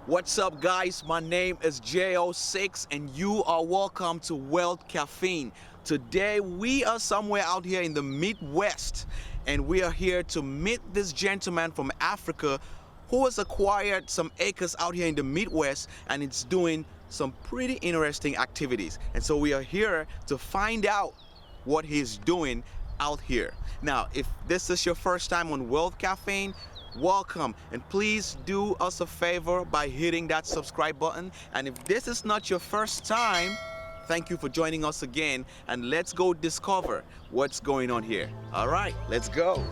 What's up, guys? My name is JO6, and you are welcome to Wealth Caffeine. Today, we are somewhere out here in the Midwest, and we are here to meet this gentleman from Africa who has acquired some acres out here in the Midwest and it's doing some pretty interesting activities. And so, we are here to find out what he's doing out here. Now, if this is your first time on Wealth Caffeine, welcome, and please do us a favor by hitting that subscribe button. And if this is not your first time, thank you for joining us again, and let's go discover what's going on here. All right, let's go.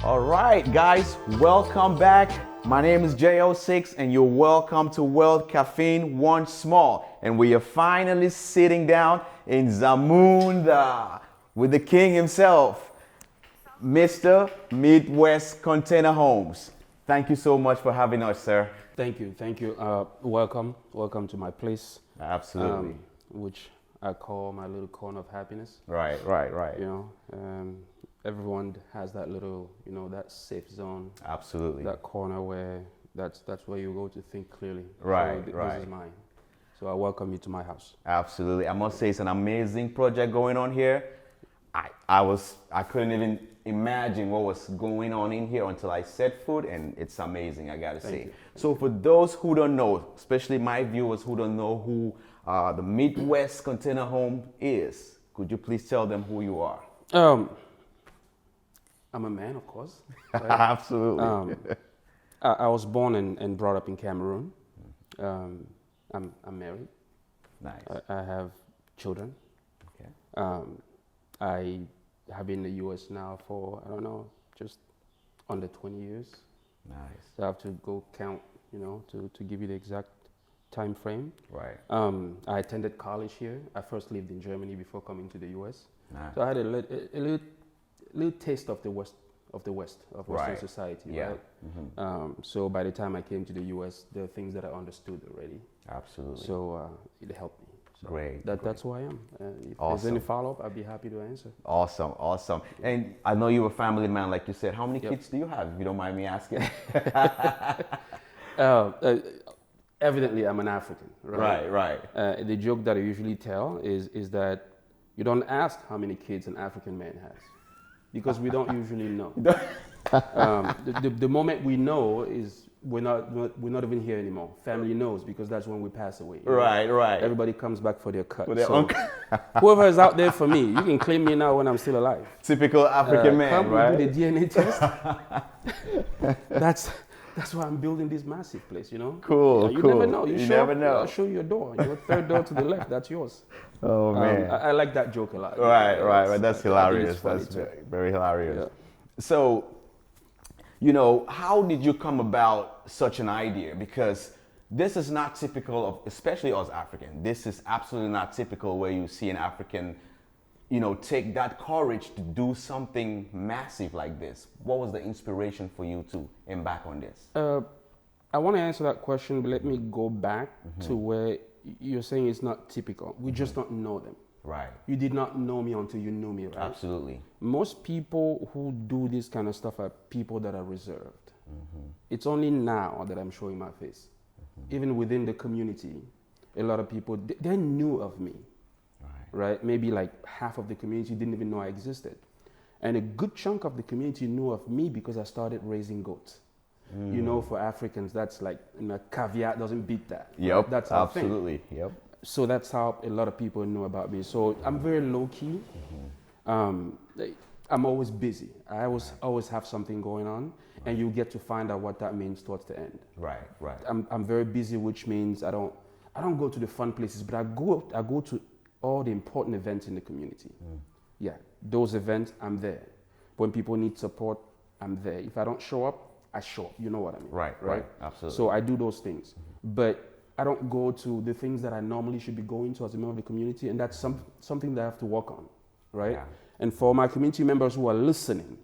All right, guys, welcome back. My name is JO6, and you're welcome to Wealth Caffeine once more. And we are finally sitting down in Zamunda with the king himself, Mr. Midwest Container Homes. Thank you so much for having us, sir. Thank you. Welcome to my place. Absolutely. Which I call my little corner of happiness. Right. You know, everyone has that little, that safe zone. Absolutely. That corner where that's where you go to think clearly. Right. This is mine. So I welcome you to my house. Absolutely. I must say it's an amazing project going on here. I couldn't even imagine what was going on in here until I set foot, and it's amazing, I gotta say. So for those who don't know, especially my viewers who don't know who the Midwest Container Home is, could you please tell them who you are? I'm a man, of course. Right? Absolutely. I was born and brought up in Cameroon. I'm married. Nice. I have children. Okay. I have been in the U.S. now for, I don't know, just under 20 years. Nice. So I have to go count, to give you the exact time frame. Right. I attended college here. I first lived in Germany before coming to the U.S. Nice. So I had a little taste of the Western Right. society. Yeah. Right. Mm-hmm. So by the time I came to the U.S., there are things that I understood already. Absolutely. So it helped me. So Great. That's who I am. If Awesome. there's any follow-up, I'd be happy to answer. Awesome. And I know you're a family man, like you said. How many kids do you have, if you don't mind me asking? Evidently, I'm an African, right? Right. The joke that I usually tell is that you don't ask how many kids an African man has, because we don't usually know. The moment we know is we're not even here anymore. Family knows, because that's when we pass away. Right. Everybody comes back for their cut. For their So whoever is out there for me, you can claim me now when I'm still alive. Typical African man, come right? do the DNA test. That's why I'm building this massive place, Cool. You never know. You never know. I'll show you a door. Your third door to the left, that's yours. Oh, man. I like that joke a lot. Right. That's hilarious. funny That's too. very hilarious. Yeah. So, how did you come about such an idea? Because this is not typical of, especially us African. This is absolutely not typical where you see an African, take that courage to do something massive like this. What was the inspiration for you to embark on this? I want to answer that question, but let me go back to where you're saying it's not typical. We just don't know them. Right. You did not know me until you knew me, right? Absolutely. Most people who do this kind of stuff are people that are reserved. It's only now that I'm showing my face. Even within the community, a lot of people, they knew of me. Right? Maybe like half of the community didn't even know I existed. And a good chunk of the community knew of me because I started raising goats. You know, for Africans, that's like, caveat doesn't beat that. Yep, That's our absolutely. thing. Yep. So that's how a lot of people know about me. So I'm very low key. Like, I'm always busy. I always have something going on, and you get to find out what that means towards the end. Right, right. I'm very busy, which means I don't go to the fun places, but I go to all the important events in the community. Yeah, those events, I'm there. When people need support, I'm there. If I don't show up, I show up. You know what I mean? Right. Absolutely. So I do those things, but I don't go to the things that I normally should be going to as a member of the community, and that's something that I have to work on, right? Yeah. And for my community members who are listening,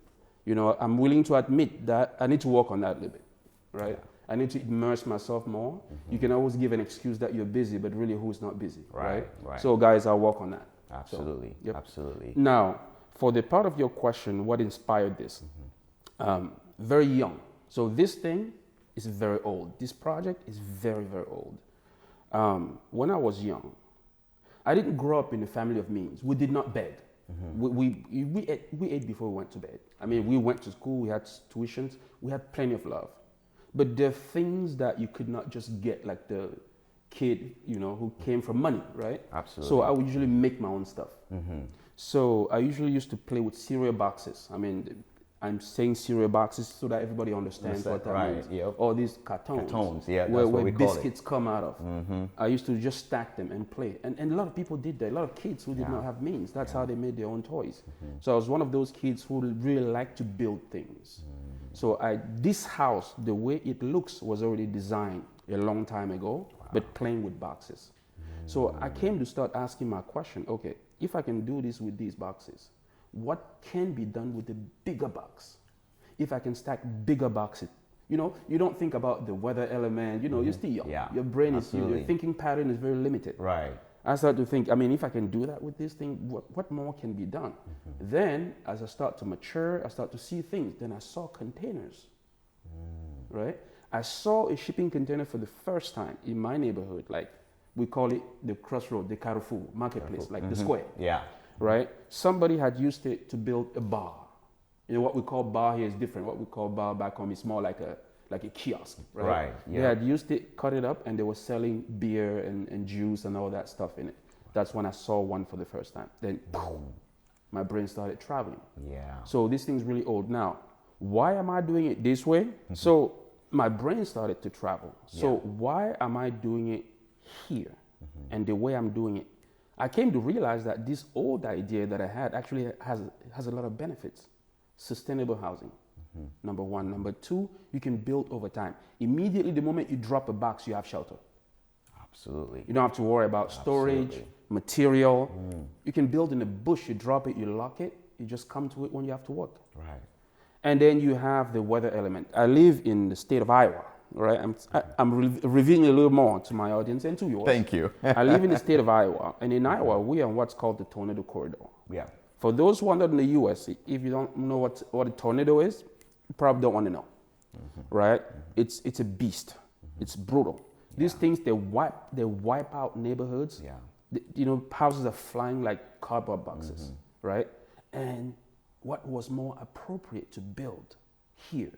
you know, I'm willing to admit that I need to work on that a little bit, right? I need to immerse myself more. You can always give an excuse that you're busy, but really who's not busy, right? So guys, I'll work on that. Absolutely, So, yep. absolutely. Now, for the part of your question, what inspired this? Very young. So this thing is very old. This project is very, very old. When I was young, I didn't grow up in a family of means. We did not beg. We ate before we went to bed. I mean, we went to school, we had tuitions, we had plenty of love. But there are things that you could not just get, like the kid, you know, who came from money, right? Absolutely. So I would usually make my own stuff. So I usually used to play with cereal boxes. I mean, I'm saying cereal boxes so that everybody understands what that means. Yep. All these cartons, yeah, that's where what we call biscuits come out of. I used to just stack them and play. And a lot of people did that. A lot of kids who did not have means. That's how they made their own toys. So I was one of those kids who really liked to build things. So this house, the way it looks, was already designed a long time ago, but playing with boxes. So I came to start asking my question, okay, if I can do this with these boxes, what can be done with a bigger box? If I can stack bigger boxes, you know, you don't think about the weather element, you know, you're still young. Yeah, your brain absolutely. your thinking pattern is very limited. Right. I started to think, I mean, if I can do that with this thing, what more can be done? Then, as I start to mature, I start to see things. Then I saw containers, right? I saw a shipping container for the first time in my neighborhood. Like, we call it the crossroad, the Carrefour marketplace, like the square. Yeah. Right? Somebody had used it to build a bar. You know, what we call bar here is different. What we call bar back home is more like a kiosk, right? Right, yeah. They had used it, cut it up, and they were selling beer and juice and all that stuff in it. That's when I saw one for the first time. Then, boom, my brain started traveling. Yeah. So this thing's really old. Now, why am I doing it this way? So my brain started to travel. So why am I doing it here? And the way I'm doing it, I came to realize that this old idea that I had actually has a lot of benefits. Sustainable housing, number one. Number two, you can build over time. Immediately, the moment you drop a box, you have shelter. Absolutely. You don't have to worry about storage, material. You can build in a bush, you drop it, you lock it, you just come to it when you have to work. Right. And then you have the weather element. I live in the state of Iowa, right? I'm revealing a little more to my audience and to yours. Thank you. I live in the state of Iowa, and in Iowa, we are on what's called the tornado corridor. Yeah. For those who are not in the US, if you don't know what a tornado is, you probably don't want to know, right? It's a beast. It's brutal. These things, they wipe out neighborhoods. Yeah. You know, houses are flying like cardboard boxes, right? And what was more appropriate to build here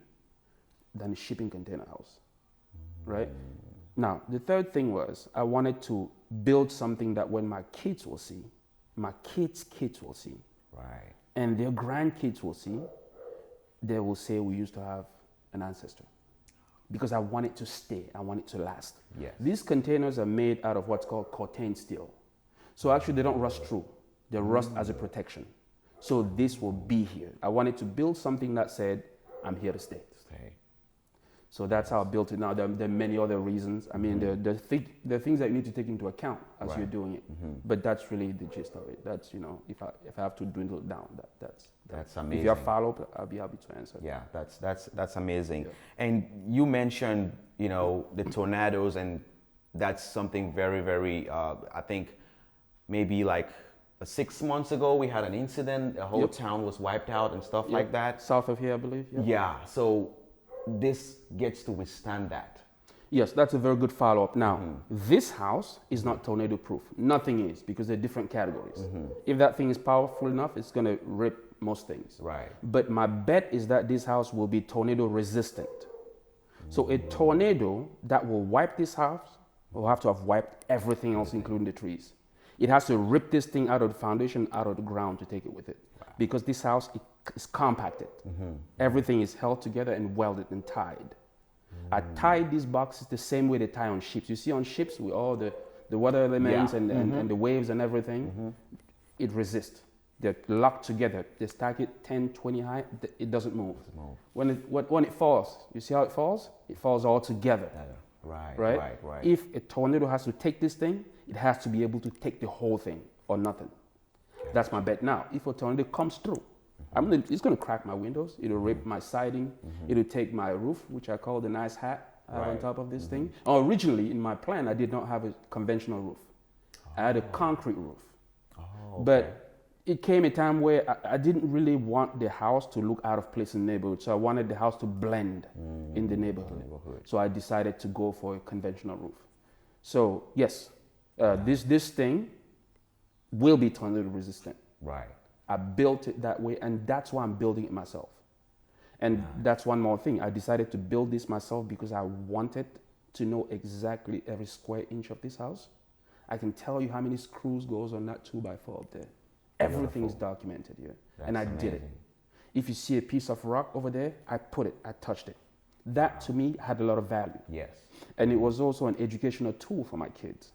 than a shipping container house, right? Now, the third thing was I wanted to build something that when my kids will see, my kids' kids will see, Right. and their grandkids will see, they will say we used to have an ancestor. Because I want it to stay, I want it to last. Yes. These containers are made out of what's called corten steel. So actually they don't rust through, they rust as a protection. So this will be here. I wanted to build something that said, I'm here to stay. Stay. So that's how I built it. Now there are many other reasons. I mean, there are things that you need to take into account as you're doing it. But that's really the gist of it. That's, you know, if I have to dwindle it down, That's amazing. if you have follow-up, I'll be happy to answer. Yeah, that's amazing. And you mentioned, you know, the tornadoes, and that's something very, very. I think maybe like 6 months ago we had an incident. The whole town was wiped out and stuff like that. South of here, I believe. Yeah. So this gets to withstand that. Yes, that's a very good follow-up. Now, this house is not tornado-proof. Nothing is, because they're different categories. If that thing is powerful enough, it's going to rip most things. Right. But my bet is that this house will be tornado-resistant. So a tornado that will wipe this house We'll have to have wiped everything else, including the trees. It has to rip this thing out of the foundation, out of the ground to take it with it. Wow. Because this house is compacted. Everything is held together and welded and tied. I tied these boxes the same way they tie on ships. You see on ships with all the water elements and the waves and everything, it resists. They're locked together. They stack it 10, 20 high, it doesn't move. When it falls, you see how it falls? It falls all together. Right. If a tornado has to take this thing, it has to be able to take the whole thing or nothing. Okay. That's my bet. Now, if a tornado comes through, it's going to crack my windows. It'll rip my siding. It'll take my roof, which I call the nice hat I have on top of this thing. Originally, in my plan, I did not have a conventional roof. I had a concrete roof. Okay. But it came a time where I didn't really want the house to look out of place in the neighborhood. So I wanted the house to blend in the neighborhood. So I decided to go for a conventional roof. So yes, this thing will be tornado resistant. Right. I built it that way, and that's why I'm building it myself. And that's one more thing. I decided to build this myself because I wanted to know exactly every square inch of this house. I can tell you how many screws goes on that 2x4 up there. Everything is documented here. And I did it. If you see a piece of rock over there, I put it, I touched it. That to me had a lot of value. Yes. And it was also an educational tool for my kids.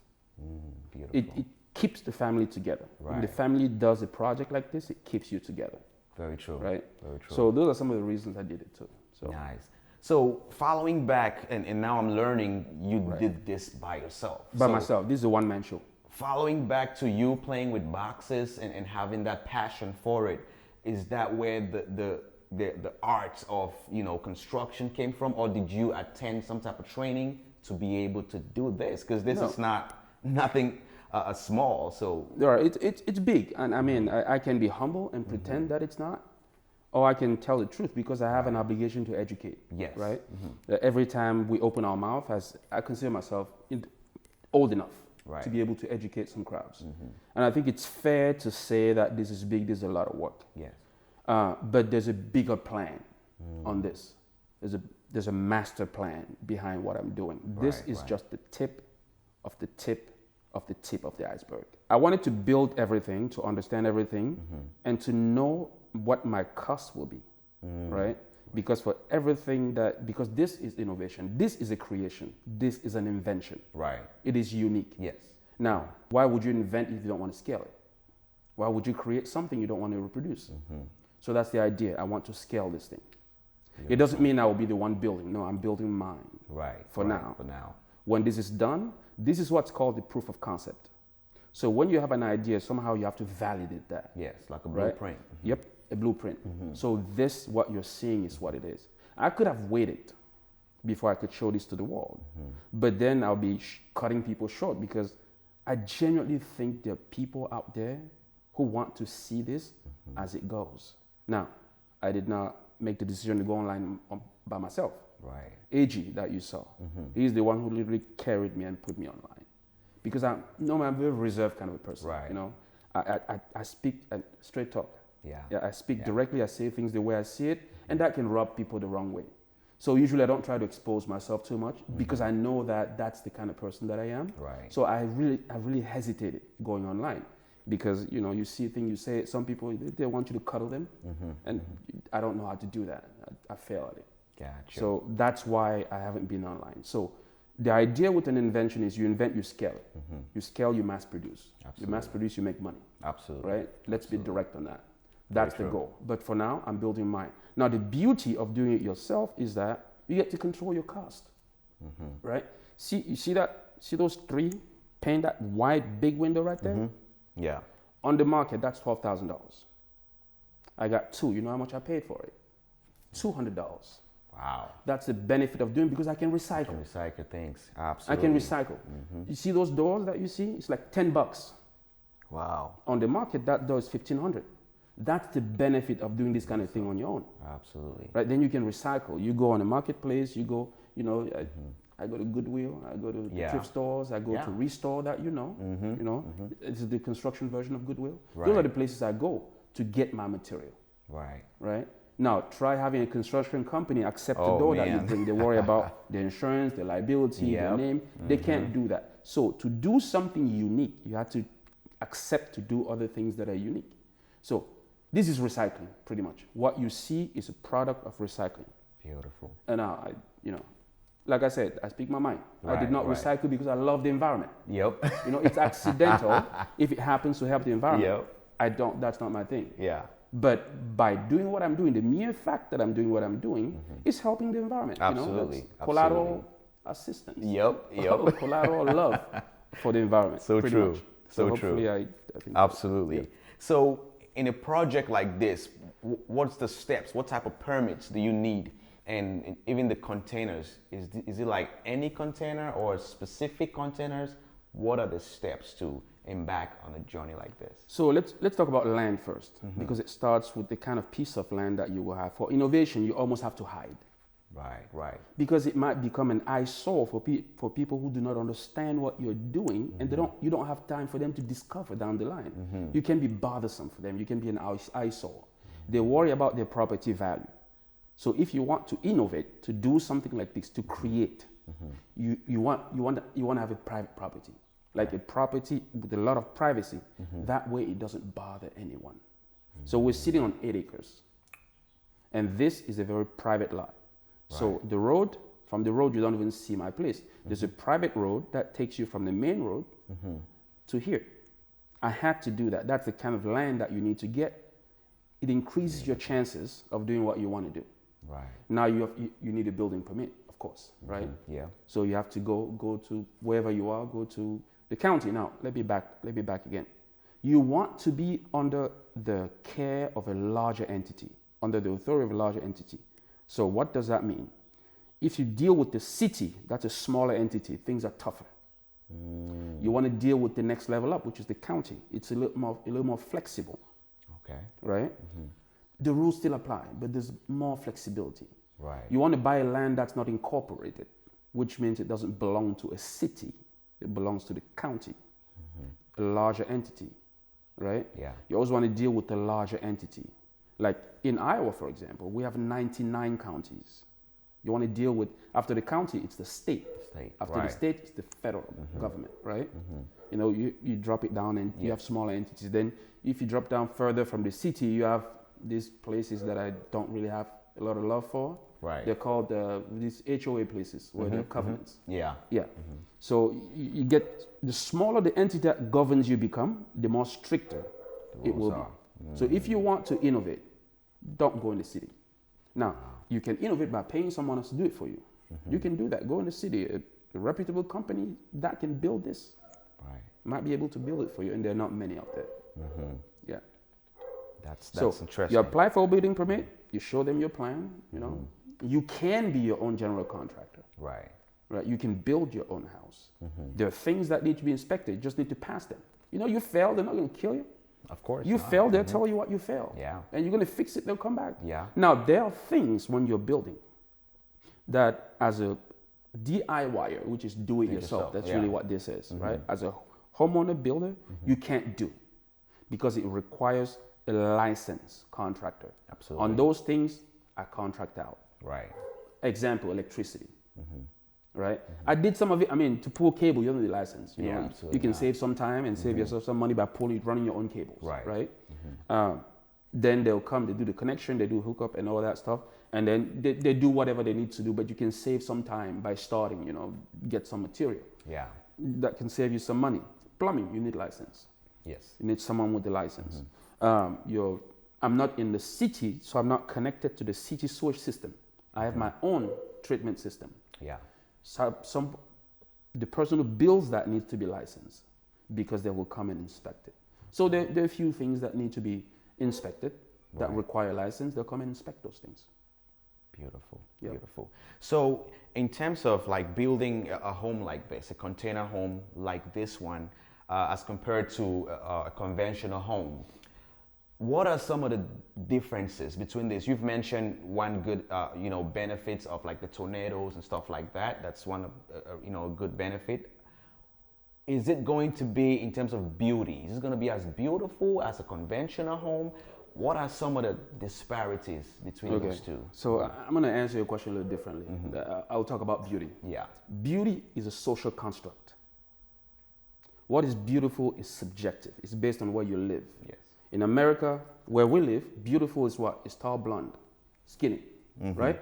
Beautiful. It keeps the family together. Right. When the family does a project like this, it keeps you together. Very true. Right? Very true. So those are some of the reasons I did it too. So. Nice. So following back, and now I'm learning you did this by yourself. By myself. This is a one-man show. Following back to you playing with boxes and having that passion for it, is that where the art of construction came from, or did you attend some type of training to be able to do this? Because this is nothing small. So it's big, and I mean I can be humble and pretend that it's not, or I can tell the truth because I have an obligation to educate. Yes. Right. Every time we open our mouth, as I consider myself old enough. Right. To be able to educate some crowds. And I think it's fair to say that this is big, this is a lot of work. Yes. But there's a bigger plan on this. There's a master plan behind what I'm doing. This is just the tip of the tip of the tip of the iceberg. I wanted to build everything, to understand everything, and to know what my cost will be, right? Because for everything because this is innovation, this is a creation, this is an invention. Right. It is unique. Yes. Now, why would you invent if you don't want to scale it? Why would you create something you don't want to reproduce? So that's the idea. I want to scale this thing. It doesn't mean I will be the one building. No, I'm building mine. Right. For now. For now. When this is done, this is what's called the proof of concept. So when you have an idea, somehow you have to validate that. Yes, like a blueprint. Yep. A blueprint. So what you're seeing is what it is. I could have waited before I could show this to the world, but then I'll be cutting people short because I genuinely think there are people out there who want to see this as it goes. Now, I did not make the decision to go online by myself. Right. AG that you saw, he's the one who literally carried me and put me online because I'm a very reserved kind of a person. Right. I speak straight talk. Yeah. I speak directly, I say things the way I see it, and that can rub people the wrong way. So usually I don't try to expose myself too much because I know that that's the kind of person that I am. Right. So I really hesitated going online because you see things, you say it, some people they want you to cuddle them, and I don't know how to do that. I fail at it. Gotcha. So that's why I haven't been online. So the idea with an invention is you invent, you scale it. You scale, you mass produce. Absolutely. You mass produce, you make money. Absolutely. Right? Let's be direct on that. That's the goal. But for now, I'm building mine. Now, the beauty of doing it yourself is that you get to control your cost, right? You see those three, paint that wide, big window right there? Yeah. On the market, that's $12,000. I got two. You know how much I paid for it? $200. Wow. That's the benefit of doing it because I can recycle. You can recycle things. Absolutely. I can recycle. You see those doors that you see? It's like $10. Wow. On the market, that door is $1,500. That's the benefit of doing this kind of thing on your own. Absolutely. Right? Then you can recycle. You go on a marketplace, you go, I go to Goodwill, I go to the thrift stores, I go to Restore that It's the construction version of Goodwill. Right. Those are the places I go to get my material. Right. Right? Now, try having a construction company accept the Oh, door that you man. bring. They worry about the insurance, the liability, the Yep. name. They can't do that. So to do something unique, you have to accept to do other things that are unique. So this is recycling, pretty much. What you see is a product of recycling. Beautiful. And like I said, I speak my mind. I did not Right. recycle because I love the environment. Yep. It's accidental if it happens to help the environment. Yep. That's not my thing. Yeah. But by doing what I'm doing, the mere fact that I'm doing what I'm doing is helping the environment. Absolutely. That's collateral assistance. Yep. Collateral love for the environment. So pretty true. much. So hopefully true. I think Absolutely. So in a project like this, what's the steps? What type of permits do you need? And even the containers, is it like any container or specific containers? What are the steps to embark on a journey like this? So let's talk about land first, because it starts with the kind of piece of land that you will have. For innovation, you almost have to hide, Right. because it might become an eyesore for people who do not understand what you're doing, and you don't have time for them to discover down the line. You can be bothersome for them. You can be an eyesore. They worry about their property value. So if you want to innovate, to do something like this, to create, you want to have a private property, like a property with a lot of privacy. That way it doesn't bother anyone. So we're sitting on 8 acres, and this is a very private lot. So from the road, you don't even see my place. There's a private road that takes you from the main road to here. I had to do that. That's the kind of land that you need to get. It increases your chances of doing what you want to do. Right. Now you need a building permit, of course, right? Yeah. So you have to go to wherever you are, go to the county. Now let me back again. You want to be under the care of a larger entity, under the authority of a larger entity. So what does that mean? If you deal with the city, that's a smaller entity, things are tougher. You want to deal with the next level up, which is the county. It's a little more flexible. Okay. Right? The rules still apply, but there's more flexibility. Right. You want to buy a land that's not incorporated, which means it doesn't belong to a city. It belongs to the county, a larger entity, right? Yeah. You always want to deal with a larger entity. Like in Iowa, for example, we have 99 counties. You want to deal with, after the county, it's the state. After the state, it's the federal government, right? You drop it down and you have smaller entities. Then if you drop down further from the city, you have these places that I don't really have a lot of love for. Right. They're called these HOA places where they're covenants. Yeah. Yeah. So you get, the smaller the entity that governs you become, the more stricter it will be. So if you want to innovate, don't go in the city. Now, you can innovate by paying someone else to do it for you. You can do that. Go in the city, a reputable company that can build this might be able to build it for you, and there are not many out there. Yeah. That's So interesting. you apply for a building permit, you show them your plan, You can be your own general contractor. Right. Right? You can build your own house. There are things that need to be inspected, you just need to pass them. You fail, they're not going to kill you. Of course. You fail, they'll tell you what you failed. Yeah. And you're going to fix it, they'll come back. Yeah. Now, there are things when you're building that as a DIYer, which is do it yourself, that's really what this is, right? As a homeowner builder, you can't do, because it requires a licensed contractor. Absolutely. On those things, I contract out. Right. Example, electricity. Right? I did some of it. To pull cable, you don't need a license. You can save some time and save yourself some money by running your own cables. Right? Then they'll come, they do the connection, they do hookup and all that stuff, and then they do whatever they need to do. But you can save some time by starting. Get some material. Yeah. That can save you some money. Plumbing, you need license. Yes. You need someone with the license. I'm not in the city, so I'm not connected to the city sewage system. I have my own treatment system. Yeah. So the person who builds that needs to be licensed, because they will come and inspect it. So there are a few things that need to be inspected that require a license. They'll come and inspect those things. Beautiful. Yep. Beautiful. So in terms of like building a home like this, a container home like this one, as compared to a conventional home, what are some of the differences between this? You've mentioned one good, benefits of like the tornadoes and stuff like that. That's one of, a good benefit. Is it going to be in terms of beauty? Is it going to be as beautiful as a conventional home? what are some of the disparities between those two? So I'm going to answer your question a little differently. I'll talk about beauty. Yeah. Beauty is a social construct. What is beautiful is subjective. It's based on where you live. Yes. In America, where we live, beautiful is what? It's tall, blonde, skinny, right?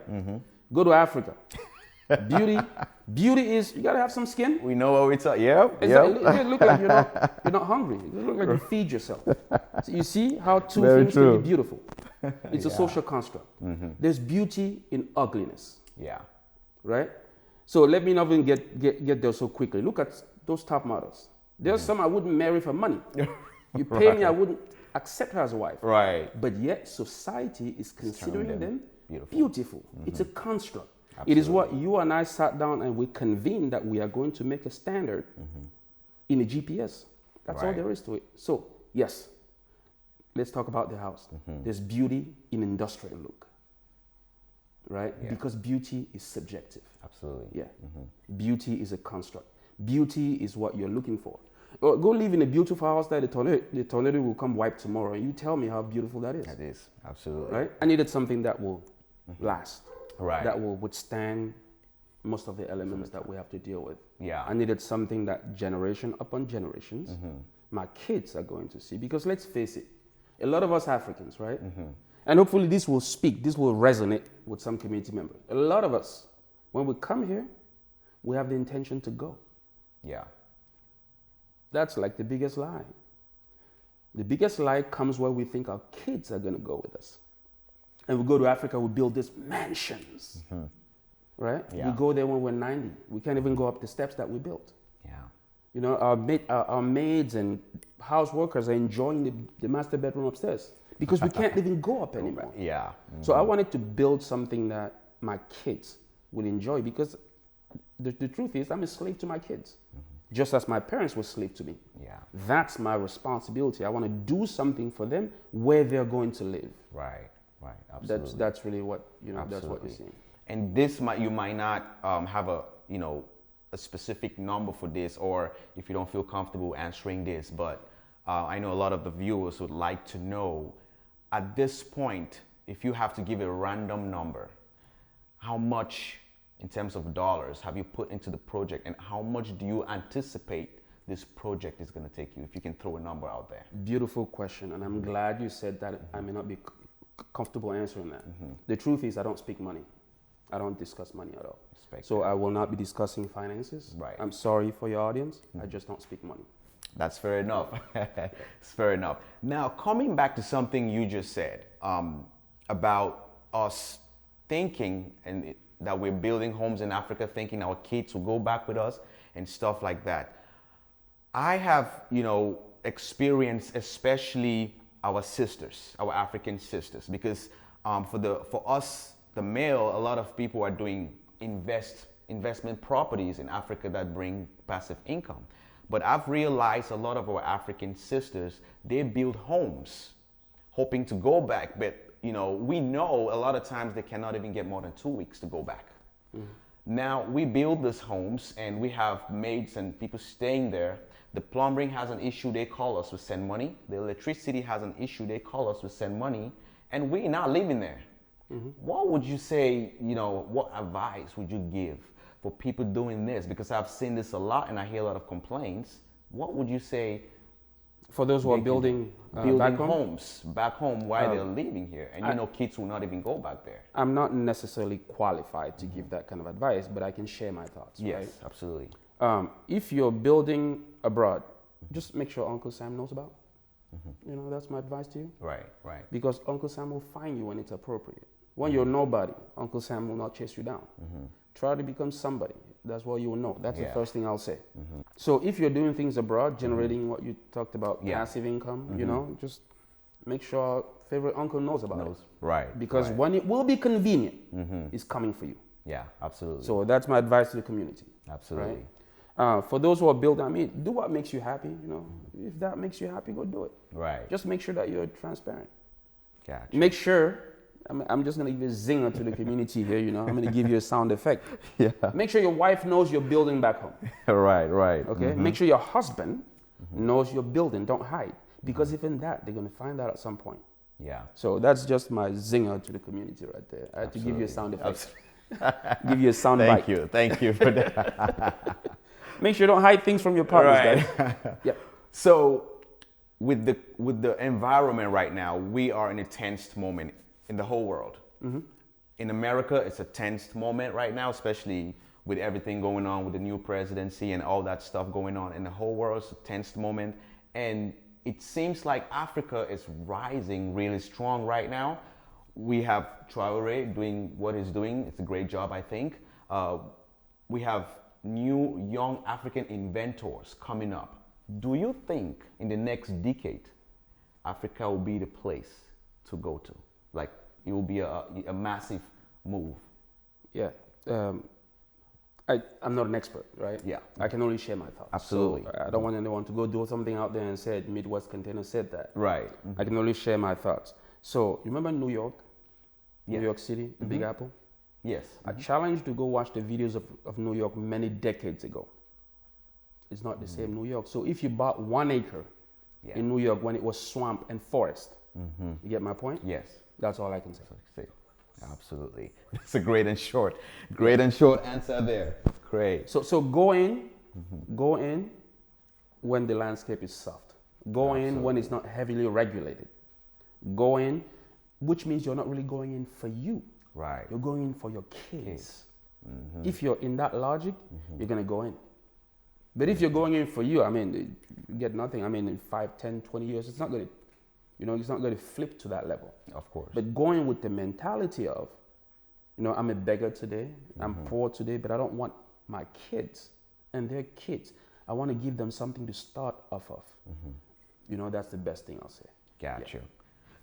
Go to Africa. Beauty is, you gotta have some skin. We know what we're talking. Yeah. Exactly. You look like you're not hungry. You look like you feed yourself. So you see how two Very things true. can be beautiful. It's a social construct. There's beauty in ugliness, Yeah. right? So let me not even get there so quickly. Look at those top models. There's some I wouldn't marry for money. You pay me, I wouldn't accept her as a wife. Right. But yet society is considering them beautiful. beautiful. It's a construct. It is what you and I sat down and we convened that we are going to make a standard in a GPS. That's all Right. there is to it. So, yes, let's talk about the house. There's beauty in industrial look, right? Yeah. Because beauty is subjective. Absolutely. Yeah. Beauty is a construct. Beauty is what you're looking for. Go live in a beautiful house that the tornado will come wipe tomorrow, and you tell me how beautiful that is. That is. Absolutely. Right? I needed something that will last. Right. That will withstand most of the elements that we have to deal with. Yeah. I needed something that generation upon generations, my kids are going to see. Because let's face it, a lot of us Africans, right? And hopefully this will resonate with some community members. A lot of us, when we come here, we have the intention to go. Yeah. That's like the biggest lie. The biggest lie comes where we think our kids are going to go with us. And we go to Africa, we build these mansions, right? Yeah. We go there when we're 90. We can't even go up the steps that we built. Yeah. You know, our maids and house workers are enjoying the master bedroom upstairs because we can't even go up anymore. Yeah. So I wanted to build something that my kids will enjoy because the truth is I'm a slave to my kids, just as my parents were slave to me. Yeah. That's my responsibility. I want to do something for them where they're going to live. Right. Right. Absolutely. That's really what, that's what you're Absolutely. seeing. And this you might not have a specific number for this, or if you don't feel comfortable answering this, but I know a lot of the viewers would like to know, at this point, if you have to give a random number, how much in terms of dollars have you put into the project, and how much do you anticipate this project is going to take you, if you can throw a number out there? Beautiful question, and I'm glad you said that. I may not be comfortable answering that. The truth is I don't speak money. I don't discuss money at all. Respect So I will not be discussing finances. Right. I'm sorry for your audience. I just don't speak money. That's fair enough. It's fair enough. Now, coming back to something you just said about us thinking that we're building homes in Africa, thinking our kids will go back with us and stuff like that. I have, experienced, especially our sisters, our African sisters, because for us, the male, a lot of people are doing investment properties in Africa that bring passive income. But I've realized a lot of our African sisters, they build homes hoping to go back. But, we know a lot of times they cannot even get more than 2 weeks to go back. Now, we build these homes and we have maids and people staying there. The plumbing has an issue, they call us, we send money. The electricity has an issue, they call us, we send money. And we're not living there. What would you say, what advice would you give for people doing this? Because I've seen this a lot and I hear a lot of complaints. What would you say For those who are building back home? homes back home while they're living here? And kids will not even go back there. I'm not necessarily qualified to give that kind of advice, but I can share my thoughts. Yes, Right? absolutely. If you're building abroad, just make sure Uncle Sam knows about it. That's my advice to you. Right, right. Because Uncle Sam will find you when it's appropriate. When you're nobody, Uncle Sam will not chase you down. Try to become somebody. That's what you will know. That's the first thing I'll say. So if you're doing things abroad, generating what you talked about, passive income, just make sure favorite uncle knows about it. Right. Because right. when it will be convenient, it's coming for you. Yeah, absolutely. So that's my advice to the community. Absolutely. Right? For those who are building, do what makes you happy. If that makes you happy, go do it. Right. Just make sure that you're transparent. Gotcha. Make sure, I'm just going to give a zinger to the community here, I'm going to give you a sound effect. Yeah. Make sure your wife knows you're building back home. Right, right. Okay? Make sure your husband knows you're building. Don't hide. Because even that, they're going to find out at some point. Yeah. So that's just my zinger to the community right there. I had to give you a sound effect. Give you a sound bite. Thank you for that. Make sure you don't hide things from your partners, Right. guys. Yeah. So, with the environment right now, we are in a tense moment in the whole world. In America, it's a tense moment right now, especially with everything going on with the new presidency and all that stuff going on in the whole world. It's a tense moment, and it seems like Africa is rising really strong right now. We have Traore doing what he's doing. It's a great job, I think. We have new young African inventors coming up. Do you think in the next decade, Africa will be the place to go to? Like, it will be a massive move. Yeah. I'm not an expert, right? Yeah. I can only share my thoughts. Absolutely. So I don't want anyone to go do something out there and say Midwest Container said that. Right. I can only share my thoughts. So you remember New York? Yeah. New York City, the Big Apple? Yes. I challenge to go watch the videos of New York many decades ago. It's not the same New York. So if you bought 1 acre in New York when it was swamp and forest, you get my point? Yes. That's all I can say. Absolutely. That's a great and short answer there. Great. So go in when the landscape is soft. Go in when it's not heavily regulated. Go in, which means you're not really going in for you. Right. You're going in for your kids. If you're in that logic, you're going to go in. But if you're going in for you, I mean, you get nothing. I mean, in 5, 10, 20 years, it's not going to, it's not going to flip to that level. Of course. But going with the mentality of, I'm a beggar today, I'm poor today, but I don't want my kids and their kids. I want to give them something to start off of. That's the best thing I'll say. Gotcha. Yeah.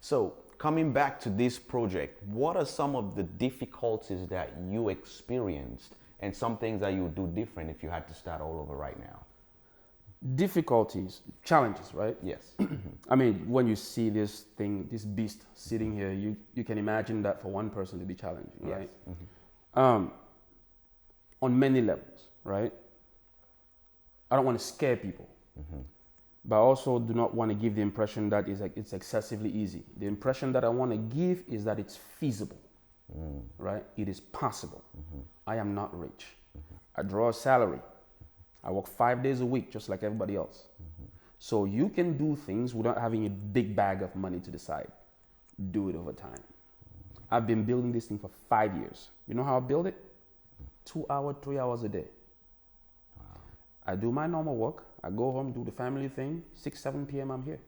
So coming back to this project, what are some of the difficulties that you experienced and some things that you would do different if you had to start all over right now? Difficulties, challenges, right? Yes. I mean, when you see this thing, this beast sitting here, you can imagine that for one person to be challenging, right? Yes. On many levels, right? I don't want to scare people, but I also do not want to give the impression that it's excessively easy. The impression that I want to give is that it's feasible, right? It is possible. I am not rich. I draw a salary. I work 5 days a week, just like everybody else. So you can do things without having a big bag of money to the side. Do it over time. I've been building this thing for 5 years. You know how I build it? 2 hours, 3 hours a day. Wow. I do my normal work. I go home, do the family thing. 6, 7 p.m. I'm here.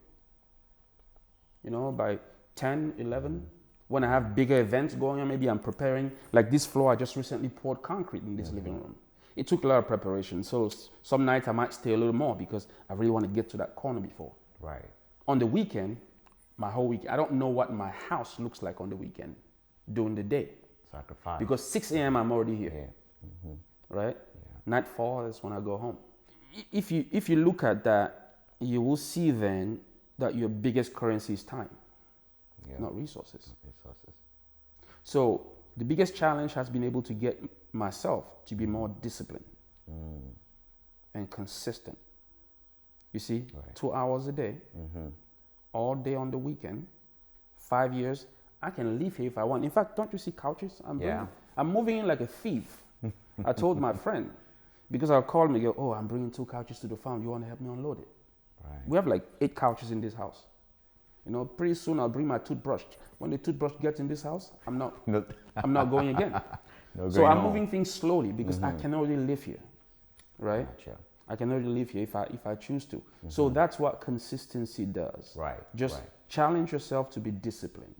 By 10, 11, when I have bigger events going on, maybe I'm preparing. Like this floor, I just recently poured concrete in this living room. It took a lot of preparation. So some nights I might stay a little more because I really want to get to that corner before. Right. On the weekend, my whole week, I don't know what my house looks like on the weekend during the day. Sacrifice. Because 6 a.m. I'm already here. Yeah. Right? Yeah. Nightfall is when I go home. If you look at that, you will see then that your biggest currency is time, not resources. So the biggest challenge has been able to get myself to be more disciplined and consistent. You see, 2 hours a day, all day on the weekend, 5 years, I can leave here if I want. In fact, don't you see couches? I'm moving in like a thief. I told my friend, because I'll call me and go, I'm bringing 2 couches to the farm. You want to help me unload it? Right. We have like 8 couches in this house. Pretty soon I'll bring my toothbrush. When the toothbrush gets in this house, I'm not going again. So I'm moving things slowly because I can already live here, right? Gotcha. I can already live here if I choose to. So that's what consistency does. Right. Just challenge yourself to be disciplined.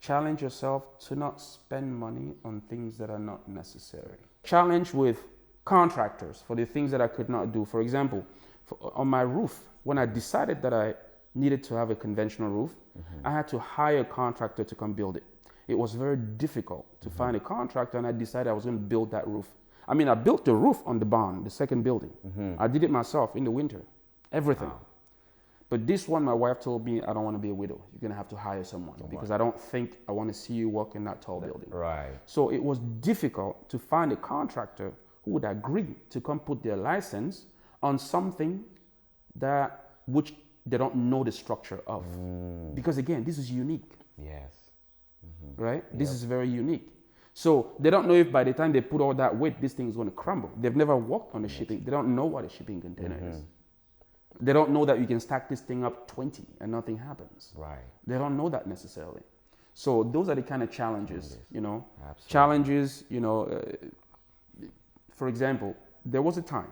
Challenge yourself to not spend money on things that are not necessary. Challenge with contractors for the things that I could not do. For example, on my roof, when I decided that I needed to have a conventional roof, I had to hire a contractor to come build it. It was very difficult to find a contractor, and I decided I was going to build that roof. I mean, I built the roof on the barn, the second building. I did it myself in the winter, everything. Wow. But this one, my wife told me, I don't want to be a widow. You're going to have to hire someone because I don't think I want to see you work in that tall building. Right. So it was difficult to find a contractor who would agree to come put their license on something which they don't know the structure of. Because again, this is unique, Yes. right? This is very unique. So they don't know if by the time they put all that weight, this thing is going to crumble. They've never worked on a shipping. They don't know what a shipping container is. They don't know that you can stack this thing up 20 and nothing happens. Right. They don't know that necessarily. So those are the kind of challenges, you know. Absolutely. Challenges, you know, for example, there was a time,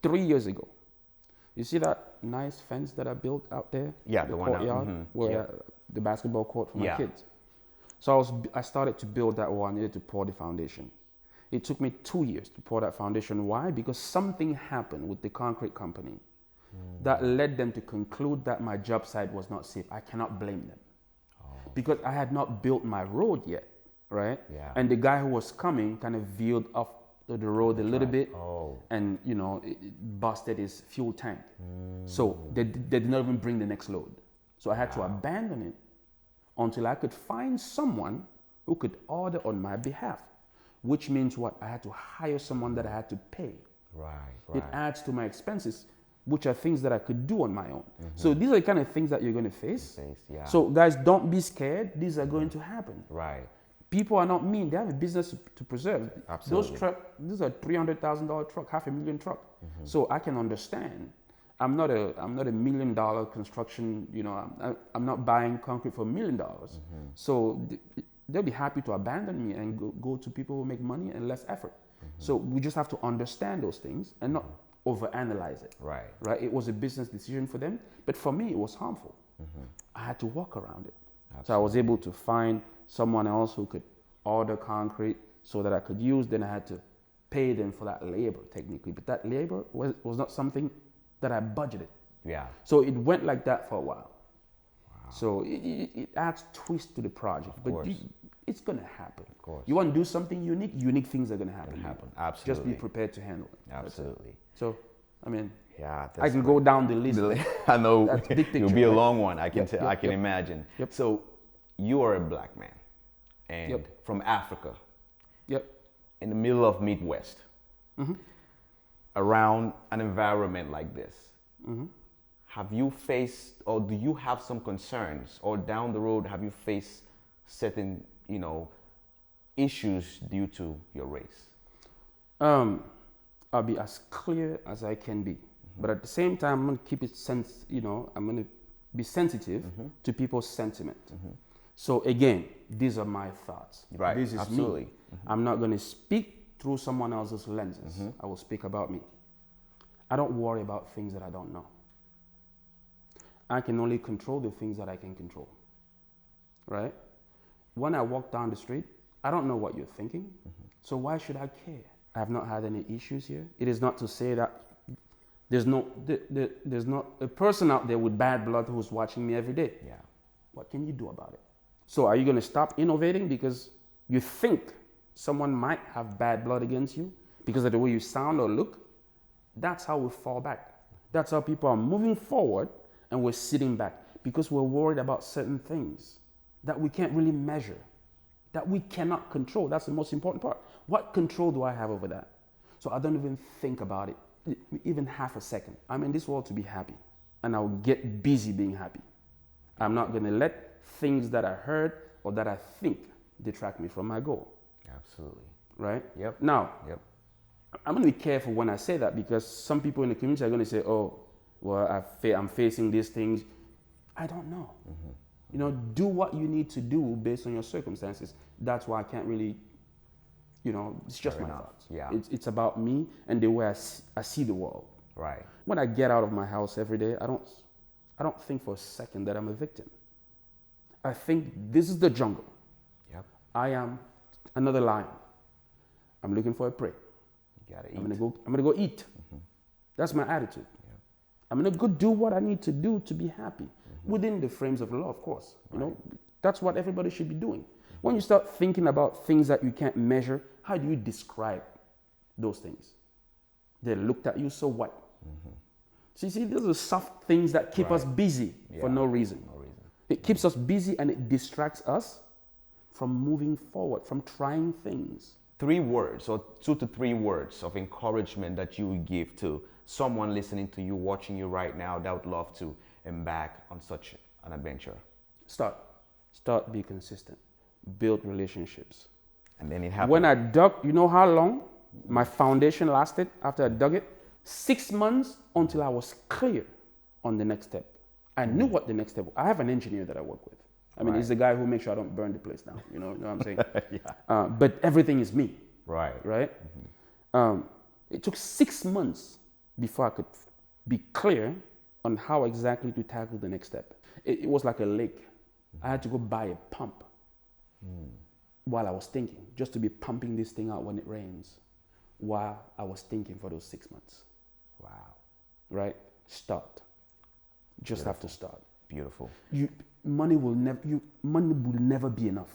3 years ago, you see that nice fence that I built out there? Yeah, the one out, courtyard where the basketball court for my Yeah. kids. So I started to build that wall. I needed to pour the foundation. It took me 2 years to pour that foundation. Why? Because something happened with the concrete company that led them to conclude that my job site was not safe. I cannot blame them. Because I had not built my road yet, right? Yeah. And the guy who was coming kind of veered off the road a little bit, Oh. and you know, it busted his fuel tank. So they did not even bring the next load. So I had to abandon it until I could find someone who could order on my behalf, which means what? I had to hire someone that I had to pay. Right. It adds to my expenses, which are things that I could do on my own. So these are the kind of things that you're going to face. Yeah. So guys, don't be scared. These are going to happen. Right. People are not mean. They have a business to preserve. Absolutely. Those trucks, these are $300,000 truck, $500,000 truck. So I can understand. I'm not a $1 million construction. You know, I'm not buying concrete for $1 million. So they'll be happy to abandon me and go to people who make money and less effort. So we just have to understand those things and not overanalyze it. Right. Right. It was a business decision for them, but for me, it was harmful. I had to work around it. So I was able to find someone else who could order concrete so that I could use. Then I had to pay them for that labor technically, but that labor was not something that I budgeted. Yeah. So it went like that for a while. So it adds twist to the project, but it's gonna happen. Of course. You want to do something unique, unique things are gonna happen. Absolutely. Just be prepared to handle it. Absolutely. So, I mean, Yeah. I can go down the list. I know That's big picture, it'll be a right? long one. I can Yep, I can yep. imagine. Yep. So you are a black man, and Yep. from Africa, Yep. in the middle of Midwest, around an environment like this. Have you faced, or do you have some concerns, or down the road have you faced certain, issues due to your race? I'll be as clear as I can be, but at the same time, I'm gonna keep it I'm gonna be sensitive to people's sentiment. So again, these are my thoughts. Right, This is absolutely. me. I'm not gonna speak through someone else's lenses. I will speak about me. I don't worry about things that I don't know. I can only control the things that I can control. Right? When I walk down the street, I don't know what you're thinking. So why should I care? I have not had any issues here. It is not to say that there's not a person out there with bad blood who's watching me every day. Yeah. What can you do about it? So are you going to stop innovating because you think someone might have bad blood against you because of the way you sound or look? That's how we fall back. That's how people are moving forward and we're sitting back because we're worried about certain things that we can't really measure, that we cannot control. That's the most important part. What control do I have over that? So I don't even think about it, even half a second. I'm in this world to be happy, and I'll get busy being happy. I'm not going to let things that I heard or that I think detract me from my goal. Absolutely. Right? Yep. Now, Yep. I'm going to be careful when I say that because some people in the community are going to say, oh, well, I'm facing these things. I don't know. Do what you need to do based on your circumstances. That's why I can't really, it's just Fair my enough. thoughts. Yeah. It's about me and the way I see the world. Right. When I get out of my house every day, I don't think for a second that I'm a victim. I think this is the jungle. Yep. I am another lion. I'm looking for a prey. You gotta eat. I'm gonna go eat. That's my attitude. I'm gonna go do what I need to do to be happy within the frames of law, of course. That's what everybody should be doing. When you start thinking about things that you can't measure, how do you describe those things? They looked at you, so what? So you see, those are soft things that keep us busy for no reason. It keeps us busy and it distracts us from moving forward, from trying things. 3 words or 2 to 3 words of encouragement that you would give to someone listening to you, watching you right now that would love to embark on such an adventure? Start, be consistent, build relationships. And then it happened. When I dug, you know how long my foundation lasted after I dug it? 6 months until I was clear on the next step. I knew what the next step was. I have an engineer that I work with. I mean, he's the guy who makes sure I don't burn the place down. You know what I'm saying? Yeah. But everything is me. Right. Right? It took 6 months before I could be clear on how exactly to tackle the next step. It was like a lake. I had to go buy a pump while I was thinking, just to be pumping this thing out when it rains, while I was thinking for those 6 months. Wow. Right? Start. Just have to start. Beautiful. Money will never be enough.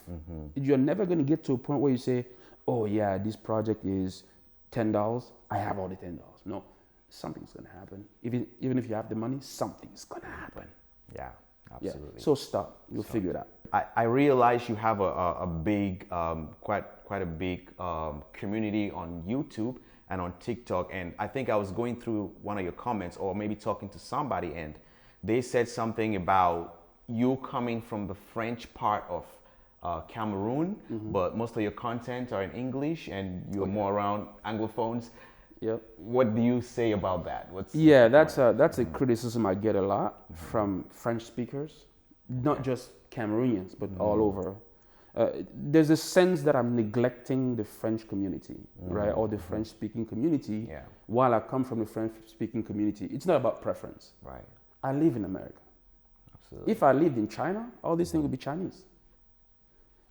You're never going to get to a point where you say, oh yeah, this project is $10. I have all the $10. No, something's going to happen. Even if you have the money, something's going to happen. Yeah, absolutely. Yeah. So start. You'll figure it out. I realize you have a big, quite a big community on YouTube and on TikTok. And I think I was going through one of your comments, or maybe talking to somebody, and they said something about you coming from the French part of Cameroon, but most of your content are in English, and you're more around Anglophones. Yep. What do you say about that? That's a criticism I get a lot from French speakers, not just Cameroonians, but all over. There's a sense that I'm neglecting the French community, right, or the French-speaking community, while I come from the French-speaking community. It's not about preference. Right. I live in America. Absolutely. If I lived in China, all these things would be Chinese.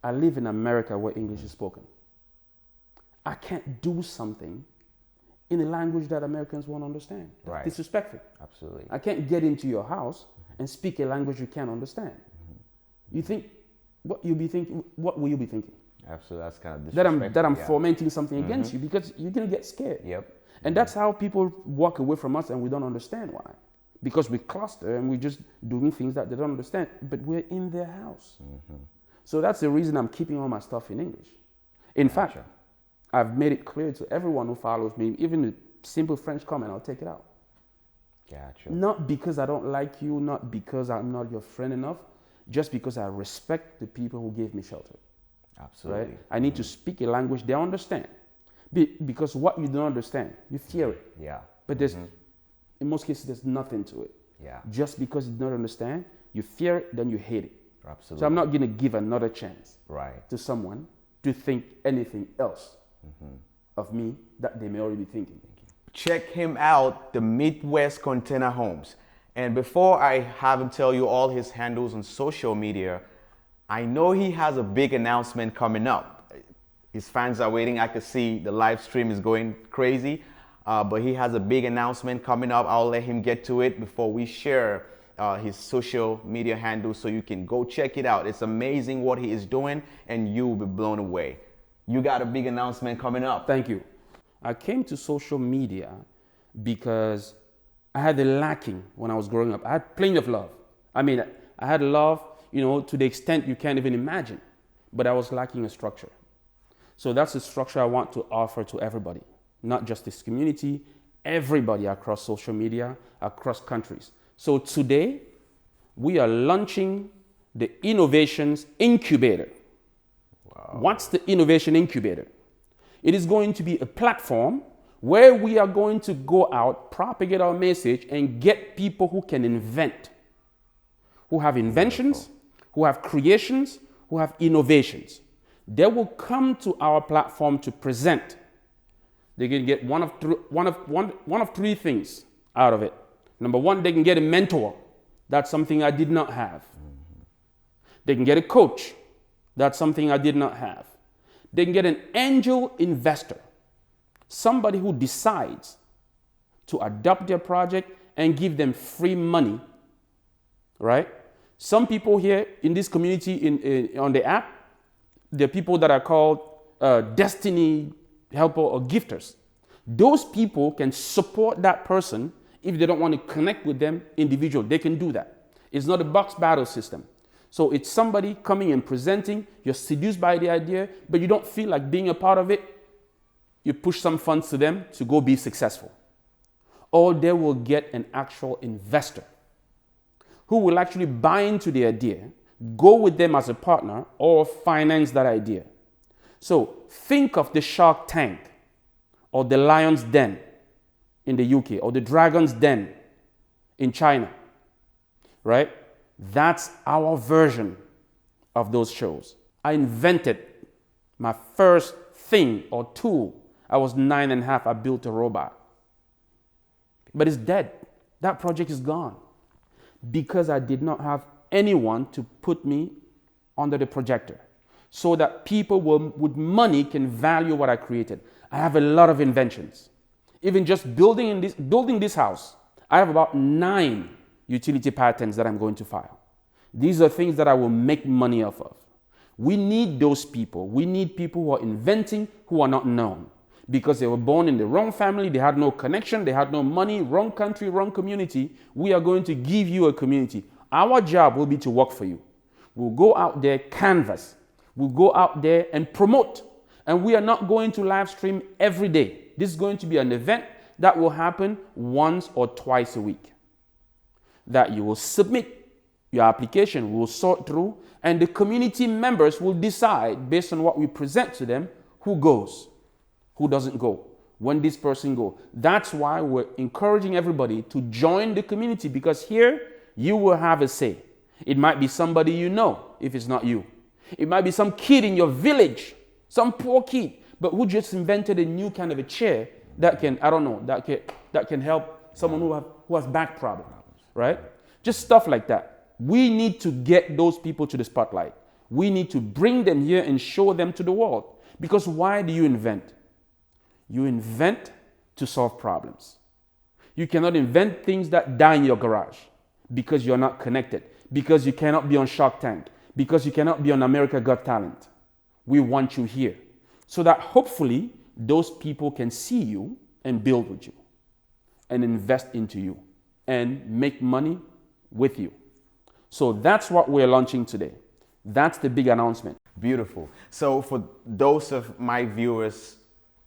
I live in America where English is spoken. I can't do something in a language that Americans won't understand. Right. That's disrespectful. Absolutely. I can't get into your house and speak a language you can't understand. You think, what will you be thinking? Absolutely, that's kind of disrespectful. That I'm fomenting something against you, because you're gonna get scared. Yep. And that's how people walk away from us, and we don't understand why. Because we cluster and we're just doing things that they don't understand, but we're in their house. So that's the reason I'm keeping all my stuff in English. In fact, I've made it clear to everyone who follows me, even a simple French comment, I'll take it out. Gotcha. Not because I don't like you, not because I'm not your friend enough, just because I respect the people who gave me shelter. Absolutely. Right? I need to speak a language they understand. Because what you don't understand, you fear it. Yeah. But there's, in most cases, there's nothing to it. Yeah. Just because you don't understand, you fear it, then you hate it. Absolutely. So I'm not going to give another chance right. to someone to think anything else of me that they may already be thinking. Check him out, the Midwest Container Homes. And before I have him tell you all his handles on social media, I know he has a big announcement coming up. His fans are waiting. I can see the live stream is going crazy, but he has a big announcement coming up. I'll let him get to it before we share his social media handles, so you can go check it out. It's amazing what he is doing, and you will be blown away. You got a big announcement coming up. Thank you. I came to social media because I had a lacking when I was growing up. I had plenty of love. I mean, I had love, to the extent you can't even imagine, but I was lacking a structure. So that's the structure I want to offer to everybody, not just this community, everybody across social media, across countries. So today, we are launching the Innovations Incubator. Wow. What's the Innovation Incubator? It is going to be a platform where we are going to go out, propagate our message, and get people who can invent, who have inventions, who have creations, who have innovations. They will come to our platform to present. They can get one of three things out of it. Number one, they can get a mentor. That's something I did not have. They can get a coach. That's something I did not have. They can get an angel investor, somebody who decides to adopt their project and give them free money, right? Some people here in this community on the app, there are people that are called destiny helper or gifters. Those people can support that person. If they don't want to connect with them individually, they can do that. It's not a box battle system. So it's somebody coming and presenting, you're seduced by the idea, but you don't feel like being a part of it. You push some funds to them to go be successful. or they will get an actual investor who will actually buy into the idea, go with them as a partner, or finance that idea. So think of the Shark Tank or the Lion's Den in the UK or the Dragon's Den in China, right? That's our version of those shows. I invented my first thing or tool. I was 9.5, I built a robot. But it's dead. That project is gone because I did not have anyone to put me under the projector so that people with money can value what I created. I have a lot of inventions. Even just building this house, I have about 9 utility patents that I'm going to file. These are things that I will make money off of. We need those people. We need people who are inventing, who are not known. Because they were born in the wrong family, they had no connection, they had no money, wrong country, wrong community. We are going to give you a community. Our job will be to work for you. We'll go out there, canvas. We'll go out there and promote. And we are not going to live stream every day. This is going to be an event that will happen once or twice a week. That you will submit your application, we'll sort through, and the community members will decide based on what we present to them who goes, who doesn't go, when this person goes. That's why we're encouraging everybody to join the community, because here you will have a say. It might be somebody you know if it's not you. It might be some kid in your village, some poor kid, but who just invented a new kind of a chair that can, I don't know, that can help someone who has back problems, right? Just stuff like that. We need to get those people to the spotlight. We need to bring them here and show them to the world. Because why do you invent? You invent to solve problems. You cannot invent things that die in your garage because you're not connected, because you cannot be on Shark Tank, because you cannot be on America Got Talent. We want you here so that hopefully those people can see you and build with you and invest into you and make money with you. So that's what we're launching today. That's the big announcement. Beautiful. So for those of my viewers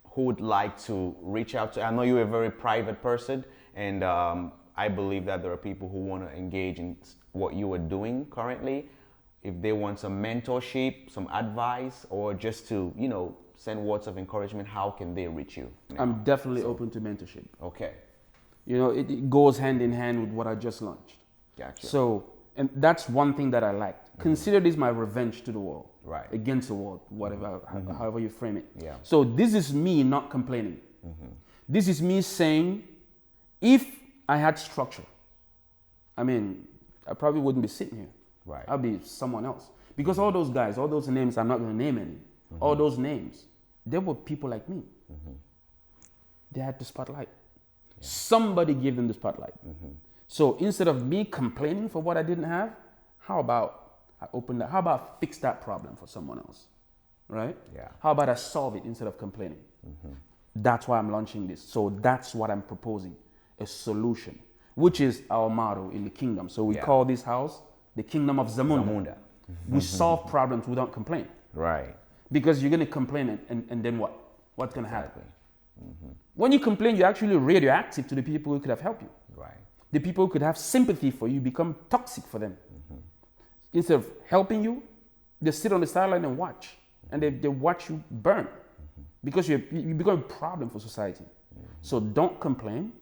who would like to reach out to, I know you're a very private person, and I believe that there are people who want to engage in what you are doing currently. If they want some mentorship, some advice, or just to, send words of encouragement, how can they reach you? I'm definitely open to mentorship. Okay. It goes hand in hand with what I just launched. Gotcha. So, and that's one thing that I liked. Consider this my revenge to the world. Right. Against the world, whatever, however you frame it. Yeah. So this is me not complaining. This is me saying, if I had structure, I probably wouldn't be sitting here. Right. I'll be someone else. Because all those guys, all those names, I'm not going to name any. All those names, they were people like me. They had the spotlight. Yeah. Somebody gave them the spotlight. So instead of me complaining for what I didn't have, how about I open that? How about I fix that problem for someone else? Right? Yeah. How about I solve it instead of complaining? That's why I'm launching this. So that's what I'm proposing, a solution, which is our motto in the kingdom. So we call this house the Kingdom of Zamunda. We solve problems, we don't complain. Right. Because you're going to complain and then what? What's going to happen? When you complain, you're actually radioactive to the people who could have helped you. Right. The people who could have sympathy for you become toxic for them. Instead of helping you, they sit on the sideline and watch. And they watch you burn. Because you become a problem for society. So don't complain,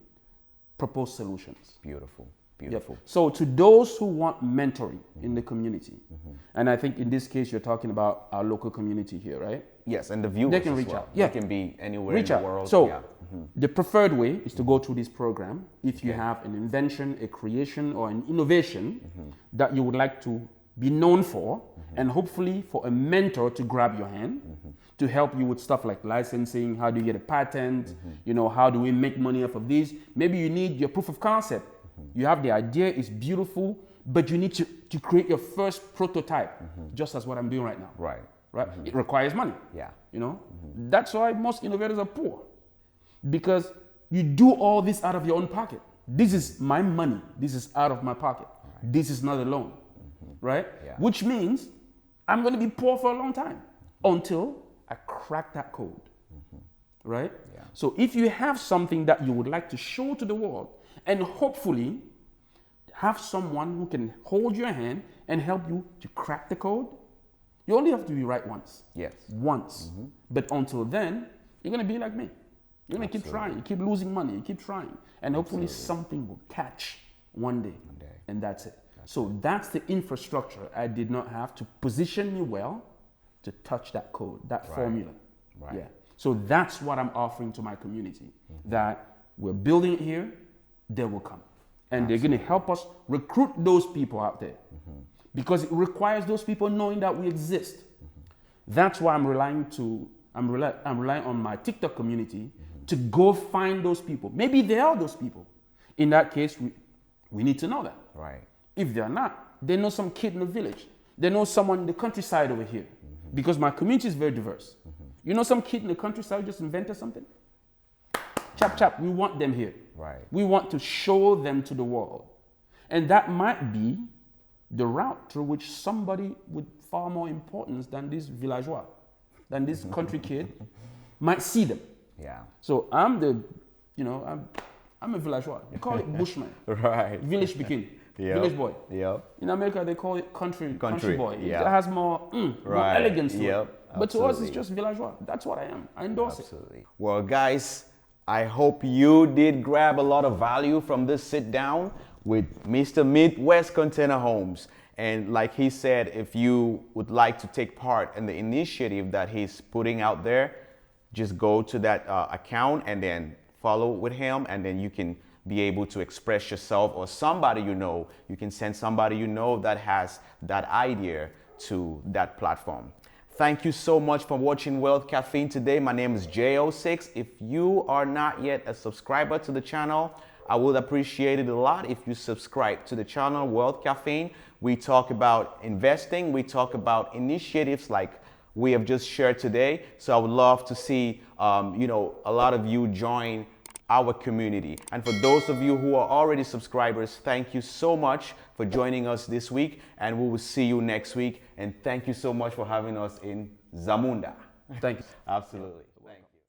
propose solutions. Beautiful. Beautiful. Yep. So to those who want mentoring in the community, and I think in this case you're talking about our local community here, right? Yes, and the viewers they can as reach well. out. Yeah. They can be anywhere Reach in out. the world. So the preferred way is to go through this program if you have an invention, a creation, or an innovation that you would like to be known for, and hopefully for a mentor to grab your hand to help you with stuff like licensing. How do you get a patent? How do we make money off of this? Maybe you need your proof of concept. You have the idea, it's beautiful, but you need to create your first prototype, just as what I'm doing right now. Right. Right? It requires money. Yeah. That's why most innovators are poor, because you do all this out of your own pocket. This is my money. This is out of my pocket. Right. This is not a loan. Right? Yeah. Which means I'm going to be poor for a long time until I crack that code. right? Yeah. So if you have something that you would like to show to the world, and hopefully have someone who can hold your hand and help you to crack the code, you only have to be right once. Yes. Once. But until then, you're going to be like me. You're going to keep Absolutely. trying. You keep losing money. You keep trying. And hopefully Absolutely. something will catch one day. One day. And that's it. So that's the infrastructure I did not have to position me well to touch that code, that formula. Right. Yeah. So that's what I'm offering to my community. That we're building it here, they will come. And they're going to help us recruit those people out there. Because it requires those people knowing that we exist. That's why I'm relying on my TikTok community to go find those people. Maybe they are those people. In that case, we need to know that. Right. If they're not, they know some kid in the village. They know someone in the countryside over here. Because my community is very diverse. You know some kid in the countryside just invented something? Chap, chap, we want them here. Right. We want to show them to the world. And that might be the route through which somebody with far more importance than this villageois, than this country kid, might see them. Yeah. So I'm a villageois. You call it bushman. Right. Village begin. Yep. Village boy. Yep. In America, they call it country boy. Yeah. It has more elegance to Yep. it. But to us, Absolutely. it's just villageois. That's what I am. I endorse it. Absolutely. Well, guys, I hope you did grab a lot of value from this sit down with Mr. Midwest Container Homes. And like he said, if you would like to take part in the initiative that he's putting out there, just go to that account and then follow with him, and then you can be able to express yourself, or somebody you can send somebody that has that idea to that platform. Thank you so much for watching Wealth Caffeine today. My name is J06. If you are not yet a subscriber to the channel, I would appreciate it a lot if you subscribe to the channel Wealth Caffeine. We talk about investing. We talk about initiatives like we have just shared today. So I would love to see, a lot of you join our community. And for those of you who are already subscribers, thank you so much for joining us this week, and we will see you next week. And thank you so much for having us in Zamunda. Thank you. Absolutely. Thank you.